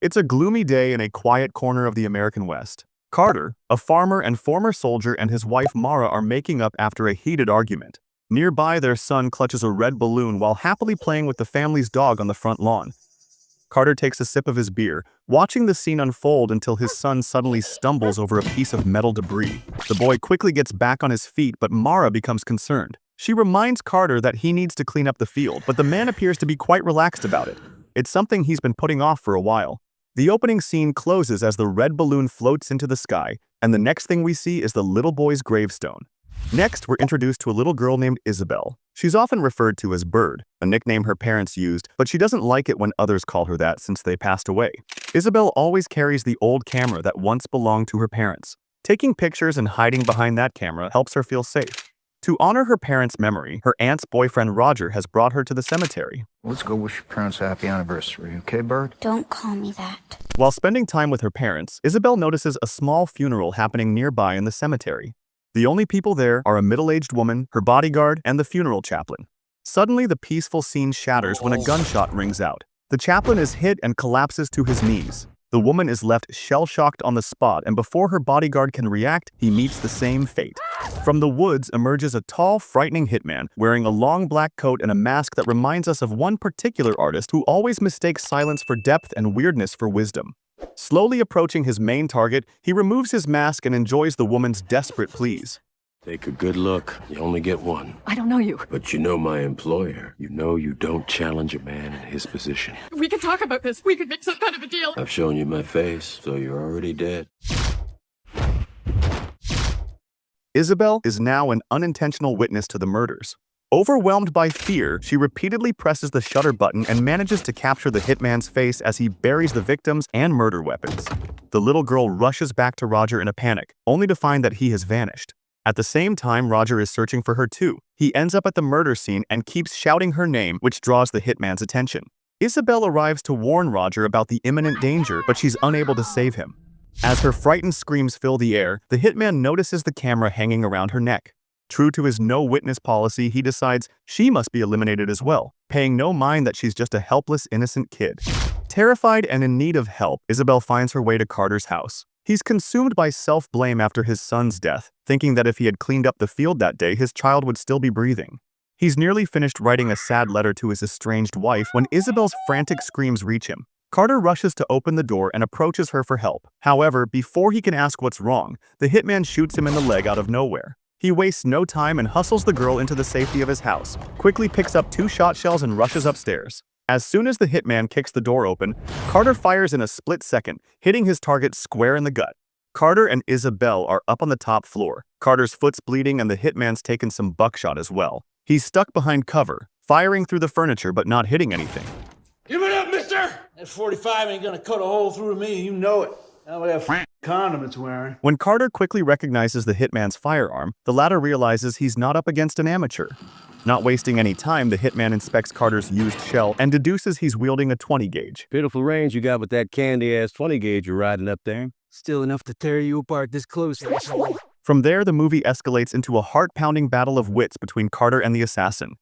It's a gloomy day in a quiet corner of the American West. Carter, a farmer and former soldier, and his wife Mara are making up after a heated argument. Nearby, their son clutches a red balloon while happily playing with the family's dog on the front lawn. Carter takes a sip of his beer, watching the scene unfold until his son suddenly stumbles over a piece of metal debris. The boy quickly gets back on his feet, but Mara becomes concerned. She reminds Carter that he needs to clean up the field, but the man appears to be quite relaxed about it. It's something he's been putting off for a while. The opening scene closes as the red balloon floats into the sky, and the next thing we see is the little boy's gravestone. Next, we're introduced to a little girl named Isabel. She's often referred to as Bird, a nickname her parents used, but she doesn't like it when others call her that since they passed away. Isabel always carries the old camera that once belonged to her parents. Taking pictures and hiding behind that camera helps her feel safe. To honor her parents' memory, her aunt's boyfriend Roger has brought her to the cemetery. Let's go wish your parents a happy anniversary, okay, Bird? Don't call me that. While spending time with her parents, Isabel notices a small funeral happening nearby in the cemetery. The only people there are a middle-aged woman, her bodyguard, and the funeral chaplain. Suddenly, the peaceful scene shatters when a gunshot rings out. The chaplain is hit and collapses to his knees. The woman is left shell-shocked on the spot, and before her bodyguard can react, he meets the same fate. From the woods emerges a tall, frightening hitman, wearing a long black coat and a mask that reminds us of one particular artist who always mistakes silence for depth and weirdness for wisdom. Slowly approaching his main target, he removes his mask and enjoys the woman's desperate pleas. Take a good look. You only get one. I don't know you. But you know my employer. You know you don't challenge a man in his position. We could talk about this. We could make some kind of a deal. I've shown you my face, so you're already dead. Isabel is now an unintentional witness to the murders. Overwhelmed by fear, she repeatedly presses the shutter button and manages to capture the hitman's face as he buries the victims and murder weapons. The little girl rushes back to Roger in a panic, only to find that he has vanished. At the same time, Roger is searching for her too. He ends up at the murder scene and keeps shouting her name, which draws the hitman's attention. Isabel arrives to warn Roger about the imminent danger, but she's unable to save him. As her frightened screams fill the air, the hitman notices the camera hanging around her neck. True to his no-witness policy, he decides she must be eliminated as well, paying no mind that she's just a helpless, innocent kid. Terrified and in need of help, Isabel finds her way to Carter's house. He's consumed by self-blame after his son's death, thinking that if he had cleaned up the field that day, his child would still be breathing. He's nearly finished writing a sad letter to his estranged wife when Isabel's frantic screams reach him. Carter rushes to open the door and approaches her for help. However, before he can ask what's wrong, the hitman shoots him in the leg out of nowhere. He wastes no time and hustles the girl into the safety of his house, quickly picks up 2 shot shells and rushes upstairs. As soon as the hitman kicks the door open, Carter fires in a split second, hitting his target square in the gut. Carter and Isabel are up on the top floor. Carter's foot's bleeding and the hitman's taken some buckshot as well. He's stuck behind cover, firing through the furniture but not hitting anything. Give it up, mister! That 45 ain't gonna cut a hole through me, you know it. Not with that condom it's wearing. When Carter quickly recognizes the hitman's firearm, the latter realizes he's not up against an amateur. Not wasting any time, the hitman inspects Carter's used shell and deduces he's wielding a 20 gauge. Beautiful range you got with that candy-ass 20 gauge you're riding up there. Still enough to tear you apart this close. From there, the movie escalates into a heart-pounding battle of wits between Carter and the assassin.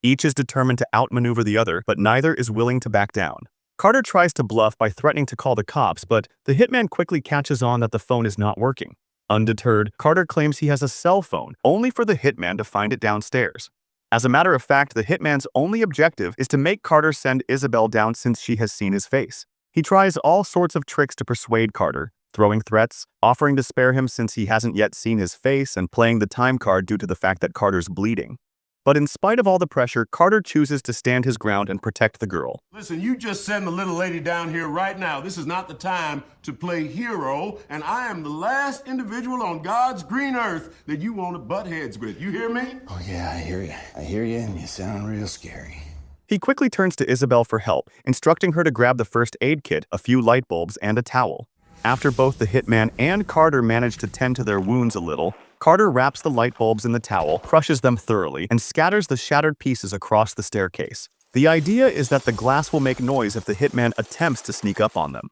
Each is determined to outmaneuver the other, but neither is willing to back down. Carter tries to bluff by threatening to call the cops, but the hitman quickly catches on that the phone is not working. Undeterred, Carter claims he has a cell phone, only for the hitman to find it downstairs. As a matter of fact, the hitman's only objective is to make Carter send Isabel down since she has seen his face. He tries all sorts of tricks to persuade Carter, throwing threats, offering to spare him since he hasn't yet seen his face, and playing the time card due to the fact that Carter's bleeding. But in spite of all the pressure, Carter chooses to stand his ground and protect the girl. Listen, you just send the little lady down here right now. This is not the time to play hero, and I am the last individual on God's green earth that you want to butt heads with. You hear me? Oh, yeah, I hear you. I hear you, and you sound real scary. He quickly turns to Isabel for help, instructing her to grab the first aid kit, a few light bulbs, and a towel. After both the hitman and Carter manage to tend to their wounds a little, Carter wraps the light bulbs in the towel, crushes them thoroughly, and scatters the shattered pieces across the staircase. The idea is that the glass will make noise if the hitman attempts to sneak up on them.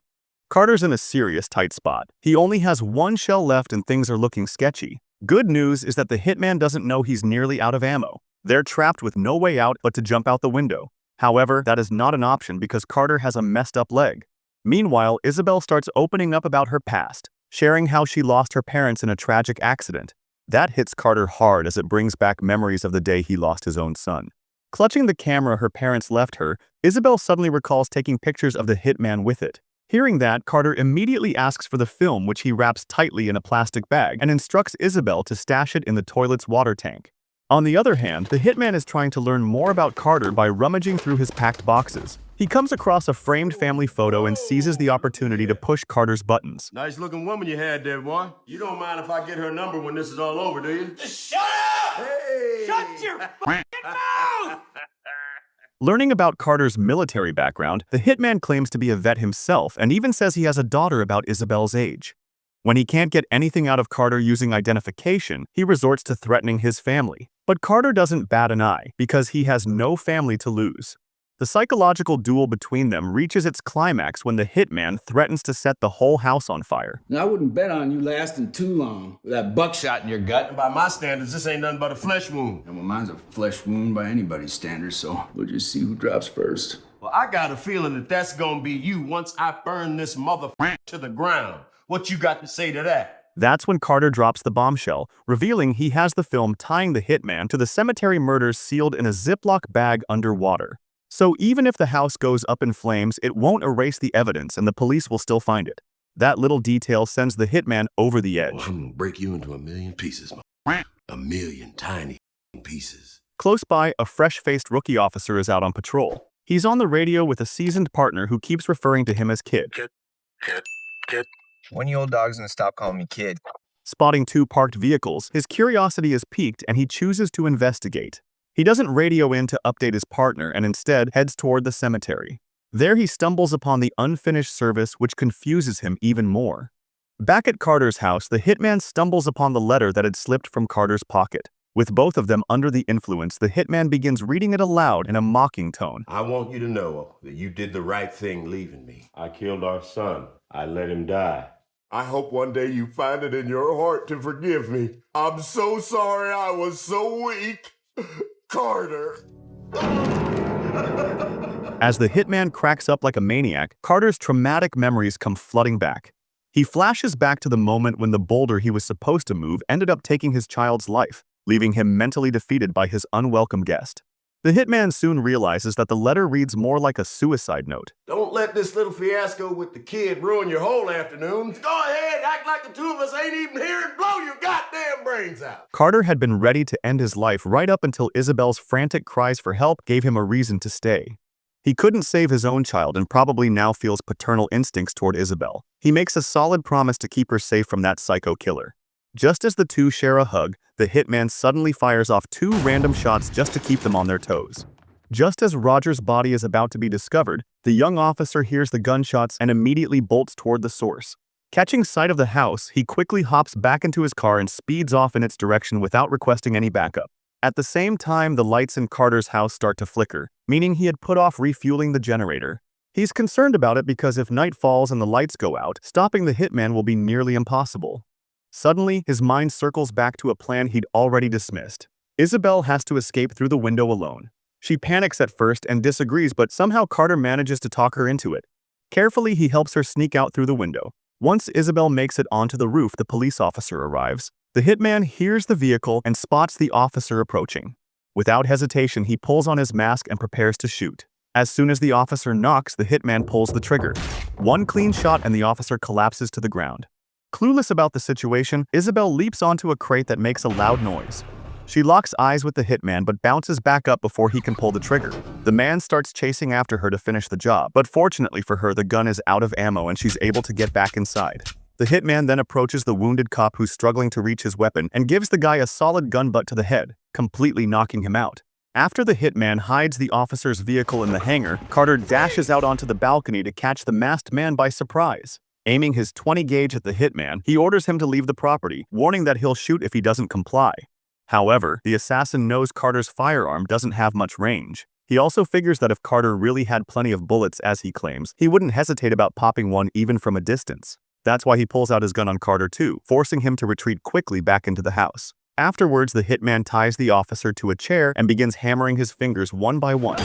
Carter's in a serious tight spot. He only has 1 shell left and things are looking sketchy. Good news is that the hitman doesn't know he's nearly out of ammo. They're trapped with no way out but to jump out the window. However, that is not an option because Carter has a messed up leg. Meanwhile, Isabel starts opening up about her past, sharing how she lost her parents in a tragic accident. That hits Carter hard as it brings back memories of the day he lost his own son. Clutching the camera her parents left her, Isabel suddenly recalls taking pictures of the hitman with it. Hearing that, Carter immediately asks for the film, which he wraps tightly in a plastic bag and instructs Isabel to stash it in the toilet's water tank. On the other hand, the hitman is trying to learn more about Carter by rummaging through his packed boxes. He comes across a framed family photo and seizes the opportunity to push Carter's buttons. Nice looking woman you had there, boy. You don't mind if I get her number when this is all over, do you? Just shut up! Hey! Shut your fucking mouth! Learning about Carter's military background, the hitman claims to be a vet himself and even says he has a daughter about Isabel's age. When he can't get anything out of Carter using identification, he resorts to threatening his family. But Carter doesn't bat an eye because he has no family to lose. The psychological duel between them reaches its climax when the hitman threatens to set the whole house on fire. Now, I wouldn't bet on you lasting too long with that buckshot in your gut. And by my standards, this ain't nothing but a flesh wound. And well, mine's a flesh wound by anybody's standards, so we'll just see who drops first. Well, I got a feeling that that's gonna be you once I burn this motherfucker to the ground. What you got to say to that? That's when Carter drops the bombshell, revealing he has the film tying the hitman to the cemetery murders sealed in a Ziploc bag underwater. So even if the house goes up in flames, it won't erase the evidence and the police will still find it. That little detail sends the hitman over the edge. Well, I'm gonna break you into a million pieces, man. A million tiny pieces. Close by, a fresh-faced rookie officer is out on patrol. He's on the radio with a seasoned partner who keeps referring to him as Kid. Kid. When you old dog's gonna stop calling me kid? Spotting two parked vehicles, his curiosity is piqued and he chooses to investigate. He doesn't radio in to update his partner and instead heads toward the cemetery. There he stumbles upon the unfinished service, which confuses him even more. Back at Carter's house, the hitman stumbles upon the letter that had slipped from Carter's pocket. With both of them under the influence, the hitman begins reading it aloud in a mocking tone. I want you to know that you did the right thing leaving me. I killed our son. I let him die. I hope one day you find it in your heart to forgive me. I'm so sorry I was so weak. Carter. As the hitman cracks up like a maniac, Carter's traumatic memories come flooding back. He flashes back to the moment when the boulder he was supposed to move ended up taking his child's life, leaving him mentally defeated by his unwelcome guest. The hitman soon realizes that the letter reads more like a suicide note. Don't let this little fiasco with the kid ruin your whole afternoon. Go ahead, act like the two of us ain't even here and blow your goddamn brains out. Carter had been ready to end his life right up until Isabel's frantic cries for help gave him a reason to stay. He couldn't save his own child and probably now feels paternal instincts toward Isabel. He makes a solid promise to keep her safe from that psycho killer. Just as the two share a hug, the hitman suddenly fires off two random shots just to keep them on their toes. Just as Roger's body is about to be discovered, the young officer hears the gunshots and immediately bolts toward the source. Catching sight of the house, he quickly hops back into his car and speeds off in its direction without requesting any backup. At the same time, the lights in Carter's house start to flicker, meaning he had put off refueling the generator. He's concerned about it because if night falls and the lights go out, stopping the hitman will be nearly impossible. Suddenly, his mind circles back to a plan he'd already dismissed. Isabel has to escape through the window alone. She panics at first and disagrees, but somehow Carter manages to talk her into it. Carefully, he helps her sneak out through the window. Once Isabel makes it onto the roof, the police officer arrives. The hitman hears the vehicle and spots the officer approaching. Without hesitation, he pulls on his mask and prepares to shoot. As soon as the officer knocks, the hitman pulls the trigger. One clean shot and the officer collapses to the ground. Clueless about the situation, Isabel leaps onto a crate that makes a loud noise. She locks eyes with the hitman but bounces back up before he can pull the trigger. The man starts chasing after her to finish the job, but fortunately for her, the gun is out of ammo and she's able to get back inside. The hitman then approaches the wounded cop who's struggling to reach his weapon and gives the guy a solid gun butt to the head, completely knocking him out. After the hitman hides the officer's vehicle in the hangar, Carter dashes out onto the balcony to catch the masked man by surprise. Aiming his .20 gauge at the hitman, he orders him to leave the property, warning that he'll shoot if he doesn't comply. However, the assassin knows Carter's firearm doesn't have much range. He also figures that if Carter really had plenty of bullets, as he claims, he wouldn't hesitate about popping one even from a distance. That's why he pulls out his gun on Carter too, forcing him to retreat quickly back into the house. Afterwards, the hitman ties the officer to a chair and begins hammering his fingers one by one.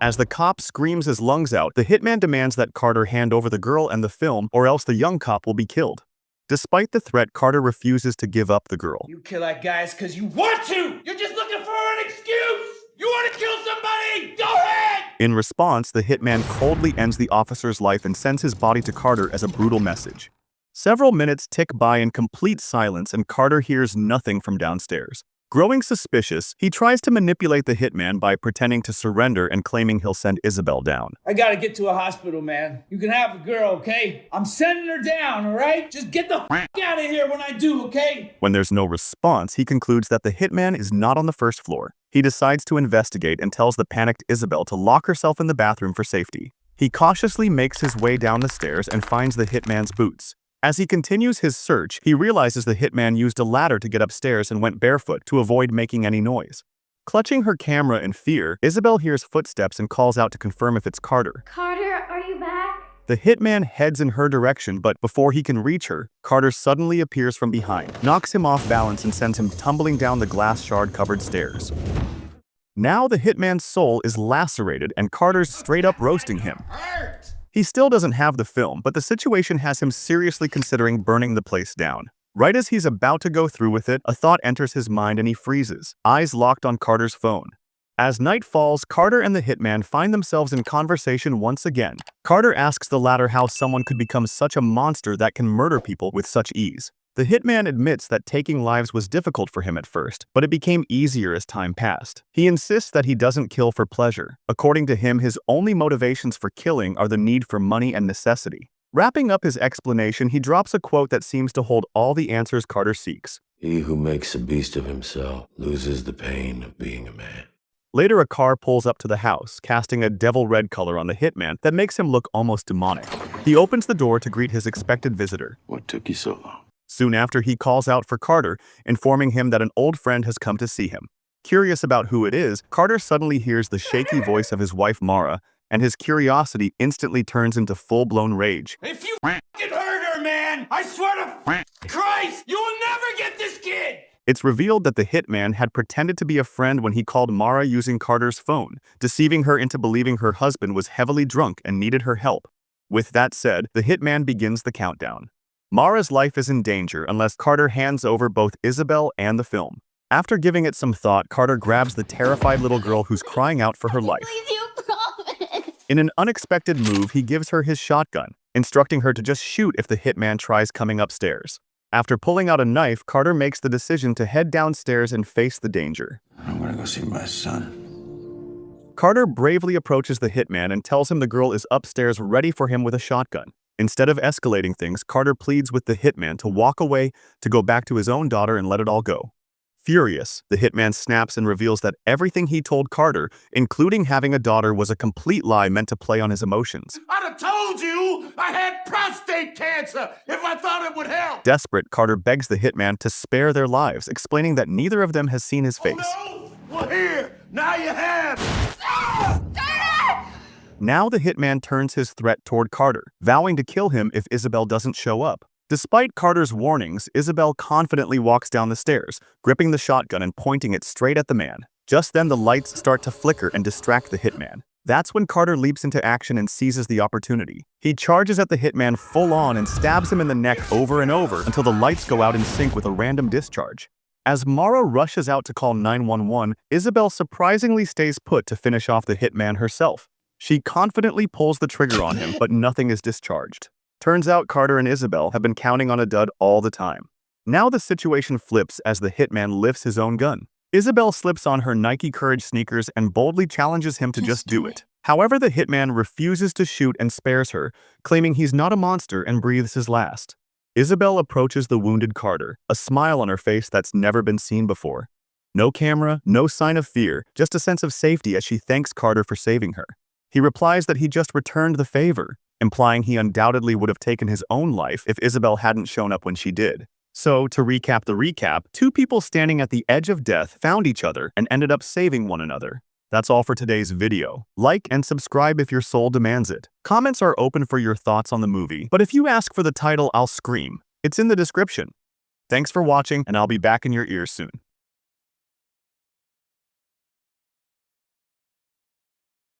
As the cop screams his lungs out, the hitman demands that Carter hand over the girl and the film, or else the young cop will be killed. Despite the threat, Carter refuses to give up the girl. You kill that guy because you want to! You're just looking for an excuse! You want to kill somebody? Go ahead! In response, the hitman coldly ends the officer's life and sends his body to Carter as a brutal message. Several minutes tick by in complete silence, and Carter hears nothing from downstairs. Growing suspicious, he tries to manipulate the hitman by pretending to surrender and claiming he'll send Isabel down. I gotta get to a hospital, man. You can have the girl, okay? I'm sending her down, alright? Just get the f*** out of here when I do, okay? When there's no response, he concludes that the hitman is not on the first floor. He decides to investigate and tells the panicked Isabel to lock herself in the bathroom for safety. He cautiously makes his way down the stairs and finds the hitman's boots. As he continues his search, he realizes the hitman used a ladder to get upstairs and went barefoot to avoid making any noise. Clutching her camera in fear, Isabel hears footsteps and calls out to confirm if it's Carter. Carter, are you back? The hitman heads in her direction, but before he can reach her, Carter suddenly appears from behind, knocks him off balance and sends him tumbling down the glass shard-covered stairs. Now the hitman's soul is lacerated and Carter's straight up roasting him. He still doesn't have the film, but the situation has him seriously considering burning the place down. Right as he's about to go through with it, a thought enters his mind and he freezes, eyes locked on Carter's phone. As night falls, Carter and the hitman find themselves in conversation once again. Carter asks the latter how someone could become such a monster that can murder people with such ease. The hitman admits that taking lives was difficult for him at first, but it became easier as time passed. He insists that he doesn't kill for pleasure. According to him, his only motivations for killing are the need for money and necessity. Wrapping up his explanation, he drops a quote that seems to hold all the answers Carter seeks. He who makes a beast of himself loses the pain of being a man. Later, a car pulls up to the house, casting a devil red color on the hitman that makes him look almost demonic. He opens the door to greet his expected visitor. What took you so long? Soon after, he calls out for Carter, informing him that an old friend has come to see him. Curious about who it is, Carter suddenly hears the shaky voice of his wife Mara, and his curiosity instantly turns into full-blown rage. If you f***ing hurt her, man, I swear to Christ, you will never get this kid! It's revealed that the hitman had pretended to be a friend when he called Mara using Carter's phone, deceiving her into believing her husband was heavily drunk and needed her help. With that said, the hitman begins the countdown. Mara's life is in danger unless Carter hands over both Isabel and the film. After giving it some thought, Carter grabs the terrified little girl who's crying out for her life. Please, you promise. In an unexpected move, he gives her his shotgun, instructing her to just shoot if the hitman tries coming upstairs. After pulling out a knife, Carter makes the decision to head downstairs and face the danger. I'm gonna go see my son. Carter bravely approaches the hitman and tells him the girl is upstairs ready for him with a shotgun. Instead of escalating things, Carter pleads with the hitman to walk away, to go back to his own daughter and let it all go. Furious, the hitman snaps and reveals that everything he told Carter, including having a daughter, was a complete lie meant to play on his emotions. I'd have told you I had prostate cancer if I thought it would help! Desperate, Carter begs the hitman to spare their lives, explaining that neither of them has seen his face. Oh, no? Well, here, now you have! Now the hitman turns his threat toward Carter, vowing to kill him if Isabel doesn't show up. Despite Carter's warnings, Isabel confidently walks down the stairs, gripping the shotgun and pointing it straight at the man. Just then the lights start to flicker and distract the hitman. That's when Carter leaps into action and seizes the opportunity. He charges at the hitman full on and stabs him in the neck over and over until the lights go out in sync with a random discharge. As Mara rushes out to call 911, Isabel surprisingly stays put to finish off the hitman herself. She confidently pulls the trigger on him, but nothing is discharged. Turns out Carter and Isabel have been counting on a dud all the time. Now the situation flips as the hitman lifts his own gun. Isabel slips on her Nike Courage sneakers and boldly challenges him to just do it. However, the hitman refuses to shoot and spares her, claiming he's not a monster and breathes his last. Isabel approaches the wounded Carter, a smile on her face that's never been seen before. No camera, no sign of fear, just a sense of safety as she thanks Carter for saving her. He replies that he just returned the favor, implying he undoubtedly would have taken his own life if Isabel hadn't shown up when she did. So, to recap the recap, two people standing at the edge of death found each other and ended up saving one another. That's all for today's video. Like and subscribe if your soul demands it. Comments are open for your thoughts on the movie, but if you ask for the title, I'll scream. It's in the description. Thanks for watching, and I'll be back in your ears soon.